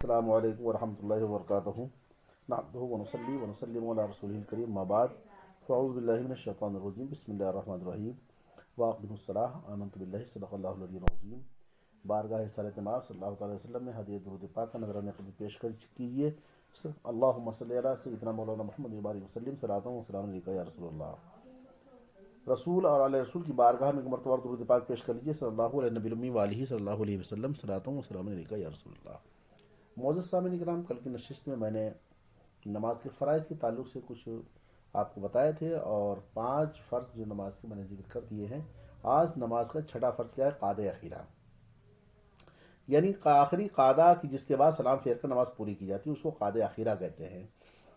السلام علیکم ورحمۃ اللہ وبرکاتہ نحمدہ ونصلی ونسلم علی رسولہ الکریم ما بعد فاعوذ باللہ من الشیطان الرجیم بسم اللہ الرحمن الرحیم واقم الصلاۃ آمنت باللہ صدق اللہ العلی العظیم بارگاہ رسالت مآب صلی اللہ تعالی وسلم میں ہدیہ درود پاک کا نذرانہ خدمت پیش کیجیے اللہم صلی علی سیدنا مولانا محمد وبارک وسلم صلاۃ و سلام علیک یا رسول اللہ رسول اور علیہ رسول کی بارگاہ میں ایک مرتبہ درود پاک پیش کر لیجیے صلی اللہ علیہ نبی الامی وآلہ صلی اللہ علیہ وسلم صلاۃ و سلام علیک یا رسول اللہ۔ معزز سامعین کرام، کل کی نشست میں نے نماز کے فرائض کے تعلق سے کچھ آپ کو بتائے تھے اور 5 فرض جو نماز کے میں نے ذکر کر دیے ہیں۔ آج نماز کا 6واں فرض کیا ہے؟ قعدہ اخیرہ، یعنی آخری قعدہ کی جس کے بعد سلام پھیر کر نماز پوری کی جاتی ہے، اس کو قعدہ اخیرہ کہتے ہیں۔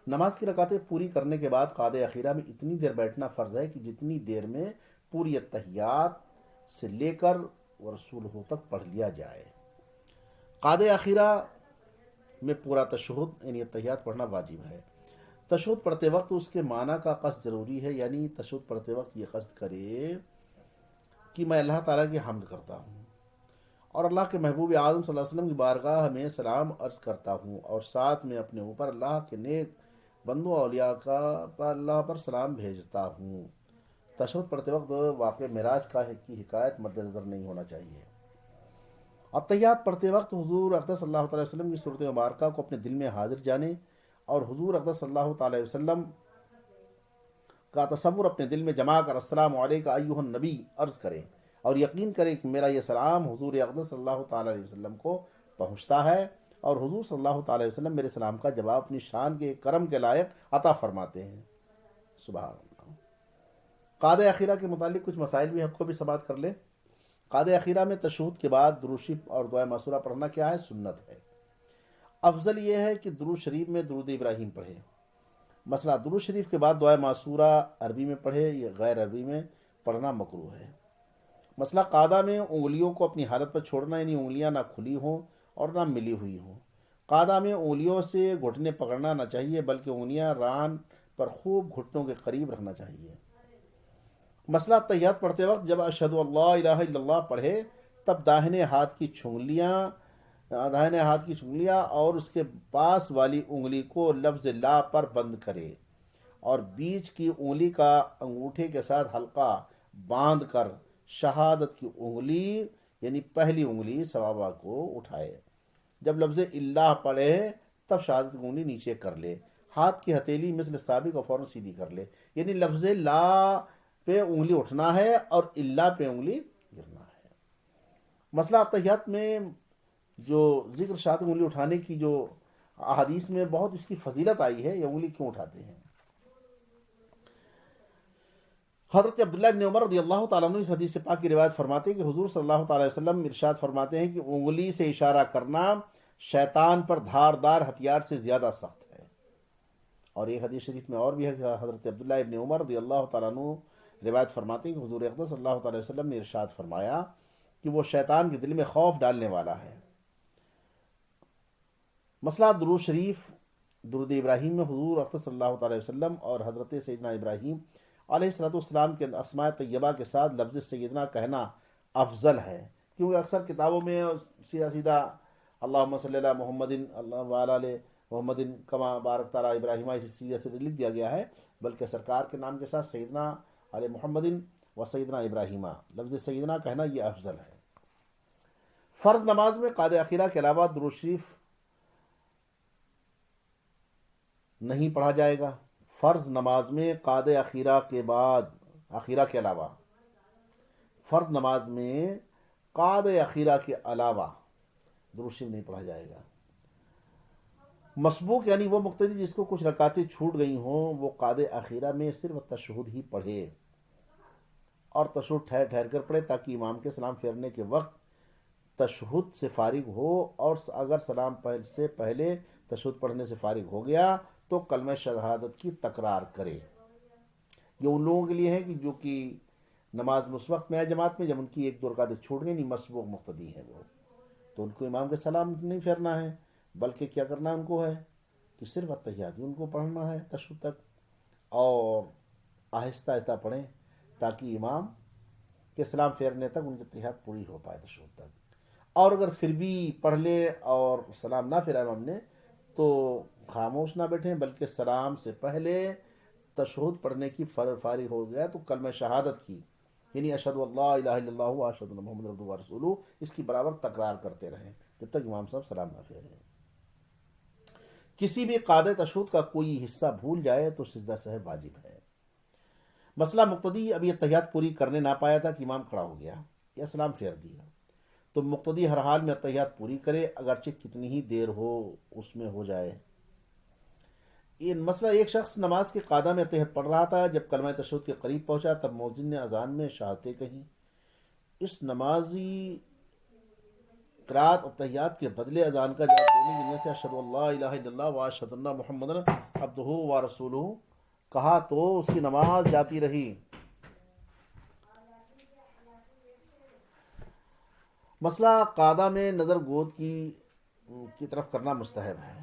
نماز کی رکعتیں پوری کرنے کے بعد قعدہ اخیرہ میں اتنی دیر بیٹھنا فرض ہے کہ جتنی دیر میں پوری التحیات سے لے کر ورسولہ تک پڑھ لیا جائے۔ قعدہ اخیرہ میں پورا تشہد یعنی التحیات پڑھنا واجب ہے۔ تشہد پڑھتے وقت اس کے معنی کا قصد ضروری ہے، یعنی تشہد پڑھتے وقت یہ قصد کرے کہ میں اللہ تعالیٰ کی حمد کرتا ہوں اور اللہ کے محبوب اعظم صلی اللہ علیہ وسلم کی بارگاہ میں سلام عرض کرتا ہوں، اور ساتھ میں اپنے اوپر اللہ کے نیک بندوں اولیاء کا اللہ پر سلام بھیجتا ہوں۔ تشہد پڑھتے وقت واقع معراج کی حکایت مد نظر نہیں ہونا چاہیے۔ التحیات پڑھتے وقت حضور اقدس صلی اللہ تعالی وسلم کی صورت مبارکہ کو اپنے دل میں حاضر جانیں اور حضور اقدس صلی اللہ تعالی وسلم کا تصور اپنے دل میں جما کر السلام علیکم ایھا النبی عرض کریں، اور یقین کریں کہ میرا یہ سلام حضور اقدس صلی اللہ تعالی علیہ وسلم کو پہنچتا ہے، اور حضور صلی اللہ تعالی وسلم میرے سلام کا جواب اپنی شان کے کرم کے لائق عطا فرماتے ہیں۔ سبحان اللہ۔ قعدہ اخیرہ کے متعلق کچھ مسائل بھی ہم کو بھی سماعت کر لیں۔ قعدہ اخیرہ میں تشہد کے بعد درود شریف اور دعائے معصورہ پڑھنا کیا ہے؟ سنت ہے۔ افضل یہ ہے کہ درود شریف میں درود ابراہیم پڑھے۔ مثلا درود شریف کے بعد دعائے معصورہ عربی میں پڑھے یا غیر عربی میں پڑھنا مکروہ ہے۔ مثلا قعدہ میں انگلیوں کو اپنی حالت پر چھوڑنا، یعنی انگلیاں نہ کھلی ہوں اور نہ ملی ہوئی ہوں۔ قعدہ میں انگلیوں سے گھٹنے پکڑنا نہ چاہیے، بلکہ انگلیاں ران پر خوب گھٹنوں کے قریب رکھنا چاہیے۔ مثلا التحیات پڑھتے وقت جب اشہد اللہ الہ الا اللہ پڑھے تب داہنے ہاتھ کی چنگلیاں اور اس کے پاس والی انگلی کو لفظ لا پر بند کرے، اور بیچ کی انگلی کا انگوٹھے کے ساتھ حلقہ باندھ کر شہادت کی انگلی یعنی پہلی انگلی سبابہ کو اٹھائے۔ جب لفظ اللہ پڑھے تب شہادت کی انگلی نیچے کر لے، ہاتھ کی ہتھیلی مثل سابق اور فوراً سیدھی کر لے، یعنی لفظ لا پہ انگلی اٹھنا ہے اور اللہ پہ انگلی گرنا ہے۔ مسئلہ التحیات میں جو ذکر شہادت انگلی اٹھانے کی جو احادیث میں بہت اس کی فضیلت آئی ہے، یہ انگلی کیوں اٹھاتے ہیں؟ حضرت عبداللہ ابن عمر رضی اللہ تعالیٰ عنہ اس حدیث پاک کی روایت فرماتے ہیں کہ حضور صلی اللہ تعالی وسلم ارشاد فرماتے ہیں کہ انگلی سے اشارہ کرنا شیطان پر دھاردار ہتھیار سے زیادہ سخت ہے۔ اور ایک حدیث شریف میں اور بھی ہے کہ حضرت عبداللہ ابن عمر رضی اللہ تعالیٰ عنہ روایت فرماتے ہیں کہ حضور اقدس صلی اللہ تعالی وسلم نے ارشاد فرمایا کہ وہ شیطان کے دل میں خوف ڈالنے والا ہے۔ مسئلہ درود شریف درود ابراہیم میں حضور اقدس صلی اللہ تعالی وسلم اور حضرت سیدنا ابراہیم علیہ السلام کے اسماء طیبہ کے ساتھ لفظ سیدنا کہنا افضل ہے، کیونکہ اکثر کتابوں میں سیدھا اللہم صلی علی محمد وعلی محمد کما بارک تعالی ابراہیم اسی سیدھے سے لکھ دیا گیا ہے، بلکہ سرکار کے نام کے ساتھ سیدنا علی محمد و سیدنا ابراہیمہ لفظ سیدنا کہنا یہ افضل ہے۔ فرض نماز میں قعدہ اخیرہ کے علاوہ درود شریف نہیں پڑھا جائے گا۔ فرض نماز میں قعدہ اخیرہ کے علاوہ فرض نماز میں قعدہ اخیرہ کے علاوہ درود شریف نہیں پڑھا جائے گا۔ مسبوق یعنی وہ مقتدی جس کو کچھ رکعتیں چھوٹ گئی ہوں، وہ قعدہ اخیرہ میں صرف تشہد ہی پڑھے، اور تشہد ٹھہر ٹھہر کر پڑھے تاکہ امام کے سلام پھیرنے کے وقت تشہد سے فارغ ہو، اور اگر سلام سے پہلے تشہد پڑھنے سے فارغ ہو گیا تو کلمہ شہادت کی تکرار کرے۔ یہ ان لوگوں کے لیے ہے کہ جو کہ نماز اس وقت میں ہے جماعت میں جب ان کی 1-2 رکعتیں چھوٹ گئی، نہیں مسبوق مقتدی ہیں وہ، تو ان کو امام کے سلام نہیں پھیرنا ہے، بلکہ کیا کرنا ان کو ہے کہ صرف التحیات ہی ان کو پڑھنا ہے تشہد تک، اور آہستہ آہستہ پڑھیں تاکہ امام کے سلام پھیرنے تک ان کی التحیات پوری ہو پائے تشہد تک۔ اور اگر پھر بھی پڑھ لے اور سلام نہ پھیرا امام نے تو خاموش نہ بیٹھیں، بلکہ سلام سے پہلے تشہد پڑھنے کی فارغ ہو گیا تو کلمہ شہادت کی، یعنی اشہد اللہ الہ الا اللہ و اشہد ان محمد عبدہ و رسولہ، اس کی برابر تکرار کرتے رہیں جب تک امام صاحب سلام نہ پھیریں۔ کسی بھی قاعدہ تشہد کا کوئی حصہ بھول جائے تو سجدہ سہو واجب ہے۔ مسئلہ مقتدی ابھی اتحیات پوری کرنے نہ پایا تھا کہ امام کھڑا ہو گیا یا سلام پھیر دیا، تو مقتدی ہر حال میں اتحیات پوری کرے، اگرچہ کتنی ہی دیر ہو اس میں ہو جائے۔ یہ مسئلہ، ایک شخص نماز کے قاعدہ میں اتحیات پڑھ رہا تھا، جب کلمہ تشہد کے قریب پہنچا تب مؤذن نے اذان میں شہادتیں کہیں۔ اس نمازی قرات اتحیات کے بدلے اذان کا جواب دینے کی نیت سے اشہد اللہ الہ الا اللہ و اشہد ان محمد عبدہ و رسولہ کہا تو اس کی نماز جاتی رہی۔ مسئلہ قاعدہ میں نظر گود کی طرف کرنا مستحب ہے۔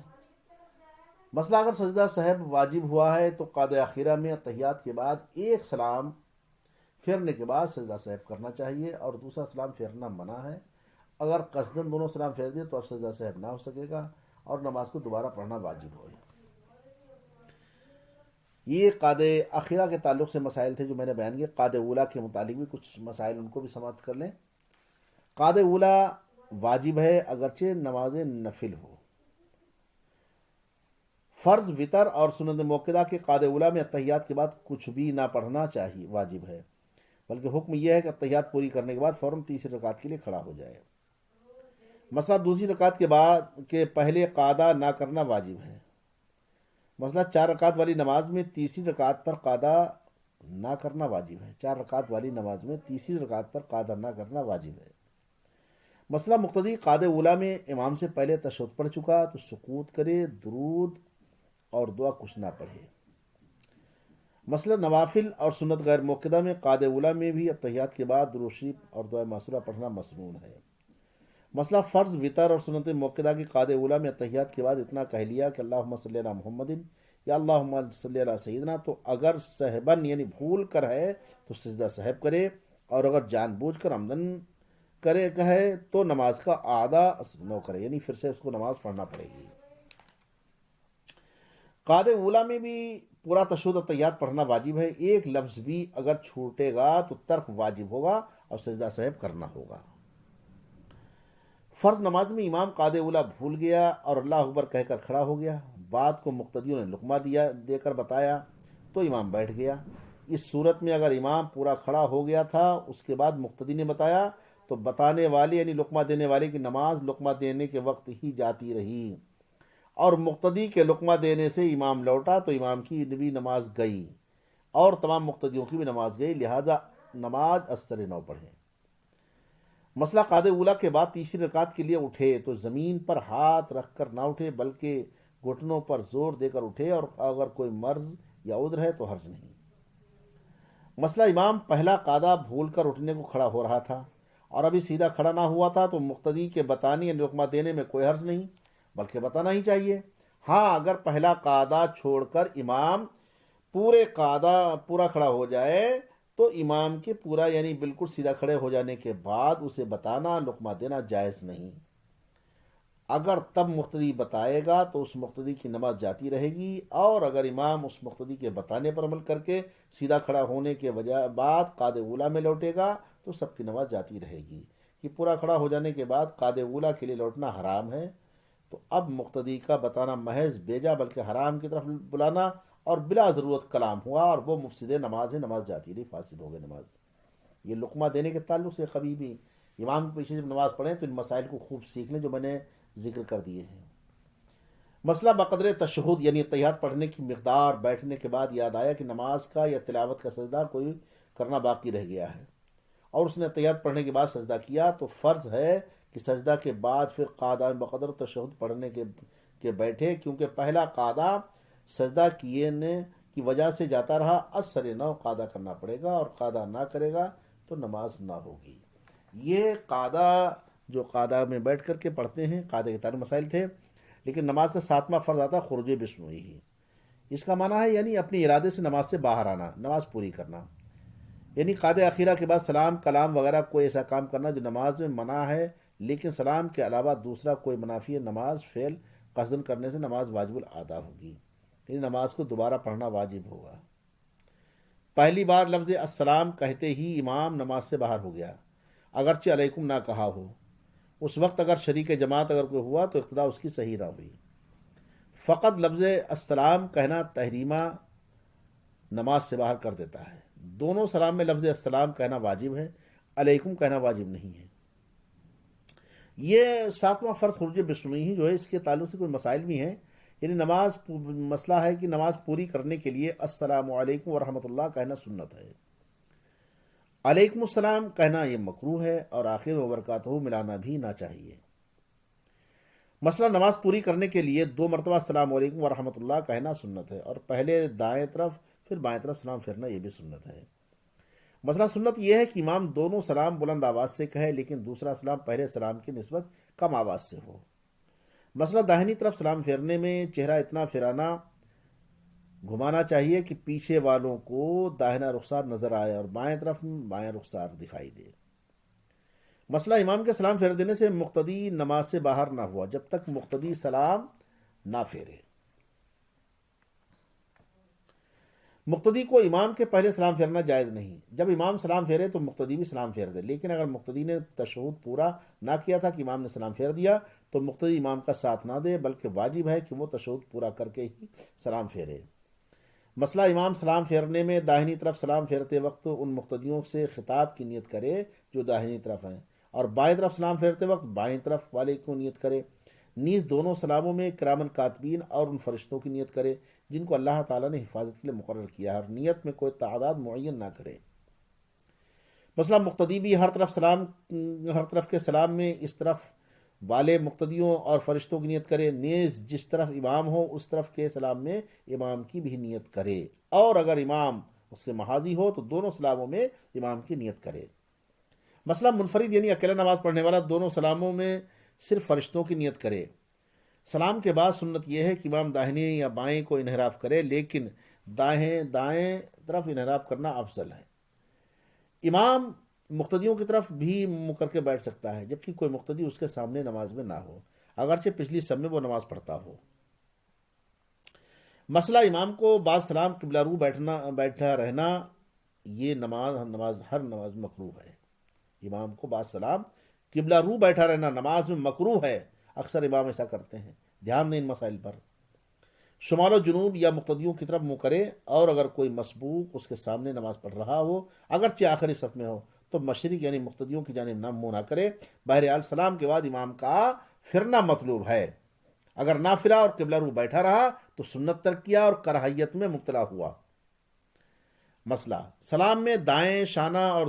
مسئلہ اگر سجدہ سہو واجب ہوا ہے تو قاعدہ اخیرہ میں اتحیات کے بعد ایک سلام پھیرنے کے بعد سجدہ سہو کرنا چاہیے اور دوسرا سلام پھیرنا منع ہے۔ اگر قصدن دونوں سلام پھیر دیے تو اب سجدہ سہو نہ ہو سکے گا اور نماز کو دوبارہ پڑھنا واجب ہوگا۔ یہ قاعدہ اخیرہ کے تعلق سے مسائل تھے جو میں نے بیان کیے۔ قاعدہ اولیٰ کے متعلق بھی کچھ مسائل، ان کو بھی سماعت کر لیں۔ قاعدہ اولیٰ واجب ہے اگرچہ نماز نفل ہو۔ فرض، وتر اور سنت موقدہ کے قاعدہ اولیٰ میں اتحیات کے بعد کچھ بھی نہ پڑھنا چاہیے، واجب ہے، بلکہ حکم یہ ہے کہ اتحیات پوری کرنے کے بعد فوراً تیسری رکعت کے لیے کھڑا ہو جائے۔ مسئلہ دوسری رکعت کے بعد کے پہلے قاعدہ نہ کرنا واجب ہے۔ مسئلہ 4 رکعت والی نماز میں تیسری رکعت پر قاعدہ نہ کرنا واجب ہے۔ 4 رکعت والی نماز میں تیسری رکعت پر قاعدہ نہ کرنا واجب ہے۔ مسئلہ مقتدی قاعدہ اولیٰ میں امام سے پہلے تشہد پڑھ چکا تو سکوت کرے، درود اور دعا کچھ نہ پڑھے۔ مسئلہ نوافل اور سنت غیر موقدہ میں قاعدہ اولیٰ میں بھی اتحیات کے بعد درود شریف اور دعا معصورہ پڑھنا مسنون ہے۔ مسئلہ فرض، وتر اور سنت موقدہ کی قاعدہ اولیٰ میں اتحیات کے بعد اتنا کہہ لیا کہ اللہم صلی علی محمد یا اللہم صلی علی سیدنا، تو اگر سہبن یعنی بھول کر ہے تو سجدہ سہو کرے، اور اگر جان بوجھ کر عمدن کرے کہے تو نماز کا اعادہ نو کرے، یعنی پھر سے اس کو نماز پڑھنا پڑے گی۔ قاعدہ اولیٰ میں بھی پورا تشہد اتحیات پڑھنا واجب ہے، ایک لفظ بھی اگر چھوٹے گا تو ترک واجب ہوگا اور سجدہ سہو کرنا ہوگا۔ فرض نماز میں امام قاعدہ اولیٰ بھول گیا اور اللہ اکبر کہہ کر کھڑا ہو گیا، بات کو مقتدیوں نے لقمہ دے کر بتایا تو امام بیٹھ گیا۔ اس صورت میں اگر امام پورا کھڑا ہو گیا تھا اس کے بعد مقتدی نے بتایا تو بتانے والے یعنی لقمہ دینے والے کی نماز لقمہ دینے کے وقت ہی جاتی رہی، اور مقتدی کے لقمہ دینے سے امام لوٹا تو امام کی بھی نماز گئی اور تمام مقتدیوں کی بھی نماز گئی، لہذا نماز از سر نو پڑھیں۔ مسئلہ قاعدہ اولیٰ کے بعد تیسری رکعت کے لیے اٹھے تو زمین پر ہاتھ رکھ کر نہ اٹھے بلکہ گھٹنوں پر زور دے کر اٹھے، اور اگر کوئی مرض یا عذر ہے تو حرج نہیں۔ مسئلہ امام پہلا قاعدہ بھول کر اٹھنے کو کھڑا ہو رہا تھا اور ابھی سیدھا کھڑا نہ ہوا تھا تو مقتدی کے بتانے یعنی لقمہ دینے میں کوئی حرج نہیں بلکہ بتانا ہی چاہیے۔ ہاں، اگر پہلا قاعدہ چھوڑ کر امام پورا کھڑا ہو جائے تو امام کے پورا یعنی بالکل سیدھا کھڑے ہو جانے کے بعد اسے بتانا لقمہ دینا جائز نہیں۔ اگر تب مقتدی بتائے گا تو اس مقتدی کی نماز جاتی رہے گی، اور اگر امام اس مقتدی کے بتانے پر عمل کر کے سیدھا کھڑا ہونے کے بعد قاعدہ اولیٰ میں لوٹے گا تو سب کی نماز جاتی رہے گی۔ کہ پورا کھڑا ہو جانے کے بعد قاعدہ اولیٰ کے لیے لوٹنا حرام ہے، تو اب مقتدی کا بتانا محض بیجا بلکہ حرام کی طرف بلانا اور بلا ضرورت کلام ہوا، اور وہ مفسد نماز ہے، نماز جاتی رہی، فاسد ہو گئی نماز۔ یہ لقمہ دینے کے تعلق سے کبھی بھی امام کے پیچھے جب نماز پڑھیں تو ان مسائل کو خوب سیکھ لیں جو میں نے ذکر کر دیے ہیں۔ مسئلہ بقدر تشہد یعنی اتحیات پڑھنے کی مقدار بیٹھنے کے بعد یاد آیا کہ نماز کا یا تلاوت کا سجدہ کوئی کرنا باقی رہ گیا ہے اور اس نے اتحیات پڑھنے کے بعد سجدہ کیا، تو فرض ہے کہ سجدہ کے بعد پھر قاعدہ بقدر تشہد پڑھنے کے بیٹھے، کیونکہ پہلا قاعدہ سجدہ کیے کی وجہ سے جاتا رہا، از سر نو قاعدہ کرنا پڑے گا، اور قاعدہ نہ کرے گا تو نماز نہ ہوگی۔ یہ قاعدہ جو قاعدہ میں بیٹھ کر کے پڑھتے ہیں، قاعدہ کے تمام مسائل تھے، لیکن نماز کا 7واں فرض آتا ہے خروج بسنوئی ہی۔ اس کا معنی ہے یعنی اپنے ارادے سے نماز سے باہر آنا، نماز پوری کرنا، یعنی قاعدہ اخیرہ کے بعد سلام، کلام وغیرہ کوئی ایسا کام کرنا جو نماز میں منع ہے لیکن سلام کے علاوہ دوسرا کوئی منافی نماز فعل قصدن کرنے سے نماز واجب الادا ہوگی، یعنی نماز کو دوبارہ پڑھنا واجب ہوگا۔ پہلی بار لفظ السلام کہتے ہی امام نماز سے باہر ہو گیا، اگرچہ علیکم نہ کہا ہو، اس وقت اگر شریک جماعت اگر کوئی ہوا تو اقتدا اس کی صحیح نہ ہوئی۔ فقط لفظ السلام کہنا تحریمہ نماز سے باہر کر دیتا ہے۔ دونوں سلام میں لفظ السلام کہنا واجب ہے، علیکم کہنا واجب نہیں ہے۔ یہ ساتواں فرض خروج بسنی جو ہے، اس کے تعلق سے کوئی مسائل بھی ہیں، یعنی نماز مسئلہ ہے کہ نماز پوری کرنے کے لیے السلام علیکم ورحمۃ اللہ کہنا سنت ہے، علیکم السلام کہنا یہ مکروہ ہے، اور آخر میں وبرکاتہ ملانا بھی نہ چاہیے۔ مثلا نماز پوری کرنے کے لیے 2 مرتبہ السلام علیکم ورحمۃ اللہ کہنا سنت ہے، اور پہلے دائیں طرف پھر بائیں طرف سلام پھیرنا یہ بھی سنت ہے۔ مثلا سنت یہ ہے کہ امام دونوں سلام بلند آواز سے کہے، لیکن دوسرا سلام پہلے سلام کی نسبت کم آواز سے ہو۔ مثلا داہنی طرف سلام پھیرنے میں چہرہ اتنا پھرانا گھمانا چاہیے کہ پیچھے والوں کو داہنا رخسار نظر آئے اور بائیں طرف بائیں رخسار دکھائی دے۔ مثلا امام کے سلام پھیر دینے سے مقتدی نماز سے باہر نہ ہوا جب تک مقتدی سلام نہ پھیرے۔ مقتدی کو امام کے پہلے سلام پھیرنا جائز نہیں، جب امام سلام پھیرے تو مقتدی بھی سلام پھیر دے، لیکن اگر مقتدی نے تشہد پورا نہ کیا تھا کہ امام نے سلام پھیر دیا تو مقتدی امام کا ساتھ نہ دے، بلکہ واجب ہے کہ وہ تشہد پورا کر کے ہی سلام پھیرے۔ مثلا امام سلام پھیرنے میں داہنی طرف سلام پھیرتے وقت ان مقتدیوں سے خطاب کی نیت کرے جو داہنی طرف ہیں، اور بائیں طرف سلام پھیرتے وقت بائیں طرف والے کو نیت کرے۔ نیز دونوں سلاموں میں کرامن کاتبین اور ان فرشتوں کی نیت کرے جن کو اللہ تعالیٰ نے حفاظت کے لیے مقرر کیا ہے، اور نیت میں کوئی تعداد معین نہ کرے۔ مثلا مقتدی بھی ہر طرف کے سلام میں اس طرف والے مقتدیوں اور فرشتوں کی نیت کرے، نیز جس طرف امام ہو اس طرف کے سلام میں امام کی بھی نیت کرے، اور اگر امام اس سے محاذی ہو تو دونوں سلاموں میں امام کی نیت کرے۔ مثلا منفرد یعنی اکیلا نماز پڑھنے والا دونوں سلاموں میں صرف فرشتوں کی نیت کرے۔ سلام کے بعد سنت یہ ہے کہ امام داہنے یا بائیں کو انحراف کرے، لیکن دائیں طرف انحراف کرنا افضل ہے۔ امام مقتدیوں کی طرف بھی منہ کر کے بیٹھ سکتا ہے جبکہ کوئی مقتدی اس کے سامنے نماز میں نہ ہو، اگرچہ پچھلی صف میں وہ نماز پڑھتا ہو۔ مثلا امام کو بعد سلام قبلہ رو بیٹھا رہنا، یہ ہر نماز مکروہ ہے۔ امام کو بعد سلام قبلہ رو بیٹھا رہنا نماز میں مکروہ ہے، اکثر امام ایسا کرتے ہیں۔ دھیان دیں ان مسائل پر۔ شمال و جنوب یا مقتدیوں کی طرف منہ کرے، اور اگر کوئی مسبوق اس کے سامنے نماز پڑھ رہا ہو اگرچہ آخری صف میں ہو تو مشرق یعنی مقتدیوں کی جانب منہ نہ کرے۔ بہرحال سلام کے بعد امام کا پھرنا مطلوب ہے، اگر نہ پھرا اور قبلہ رو بیٹھا رہا تو سنت ترک کیا اور کراہیت میں مبتلا ہوا۔ مسئلہ سلام میں دائیں شانہ اور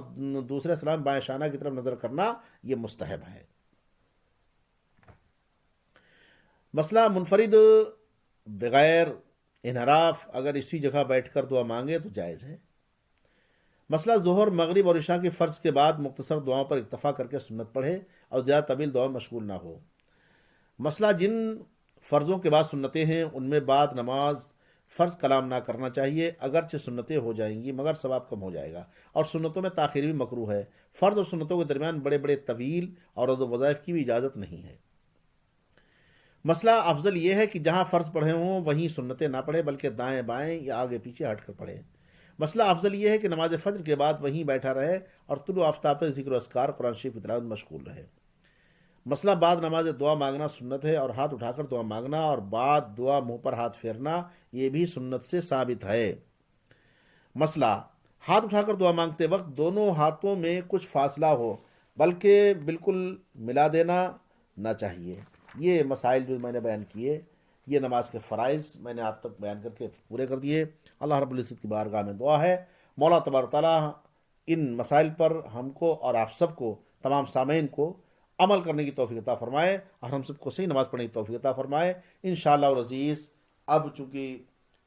دوسرے سلام بائیں شانہ کی طرف نظر کرنا یہ مستحب ہے۔ مسئلہ منفرد بغیر انحراف اگر اسی جگہ بیٹھ کر دعا مانگے تو جائز ہے۔ مسئلہ ظہر مغرب اور عشاء کی فرض کے بعد مختصر دعاؤں پر اکتفا کر کے سنت پڑھے اور زیادہ طویل دعا مشغول نہ ہو۔ مسئلہ جن فرضوں کے بعد سنتیں ہیں ان میں بعد نماز فرض کلام نہ کرنا چاہیے، اگرچہ سنتیں ہو جائیں گی مگر ثواب کم ہو جائے گا، اور سنتوں میں تاخیر بھی مکروہ ہے۔ فرض اور سنتوں کے درمیان بڑے بڑے طویل اور عد و وظائف کی بھی اجازت نہیں ہے۔ مسئلہ افضل یہ ہے کہ جہاں فرض پڑھے ہوں وہیں سنتیں نہ پڑھے بلکہ دائیں بائیں یا آگے پیچھے ہٹ کر پڑھے۔ مسئلہ افضل یہ ہے کہ نماز فجر کے بعد وہیں بیٹھا رہے اور طلوع آفتاب تک ذکر و اذکار قرآن شریف کی تلاوت مشغول رہے۔ مسئلہ بعد نماز دعا مانگنا سنت ہے، اور ہاتھ اٹھا کر دعا مانگنا اور بعد دعا منہ پر ہاتھ پھیرنا یہ بھی سنت سے ثابت ہے۔ مسئلہ ہاتھ اٹھا کر دعا مانگتے وقت دونوں ہاتھوں میں کچھ فاصلہ ہو بلکہ بالکل ملا دینا نہ چاہیے۔ یہ مسائل جو میں نے بیان کیے یہ نماز کے فرائض میں نے آپ تک بیان کر کے پورے کر دیے۔ اللہ رب العزت کی بارگاہ میں دعا ہے مولا تبارک تعالیٰ ان مسائل پر ہم کو اور آپ سب کو تمام سامعین کو عمل کرنے کی توفیق عطا فرمائے اور ہم سب کو صحیح نماز پڑھنے کی توفیق عطا فرمائے انشاءاللہ العزیز۔ اب چونکہ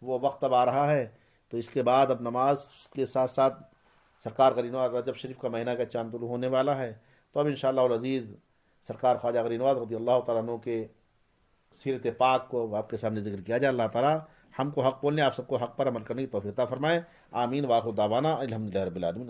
وہ وقت اب آ رہا ہے تو اس کے بعد اب نماز کے ساتھ ساتھ سرکار غریب نواز رجب شریف کا مہینہ کا چاند طلوع ہونے والا ہے، تو اب انشاءاللہ العزیز سرکار خواجہ غریب نواز رضی اللہ تعالیٰ عنہ کے سیرت پاک کو آپ کے سامنے ذکر کیا جائے۔ اللہ تعالیٰ ہم کو حق بولنے آپ سب کو حق پر عمل کرنے کی توفیق عطا فرمائے۔ آمین۔ واخر دعوانا الحمدللہ رب العالمین۔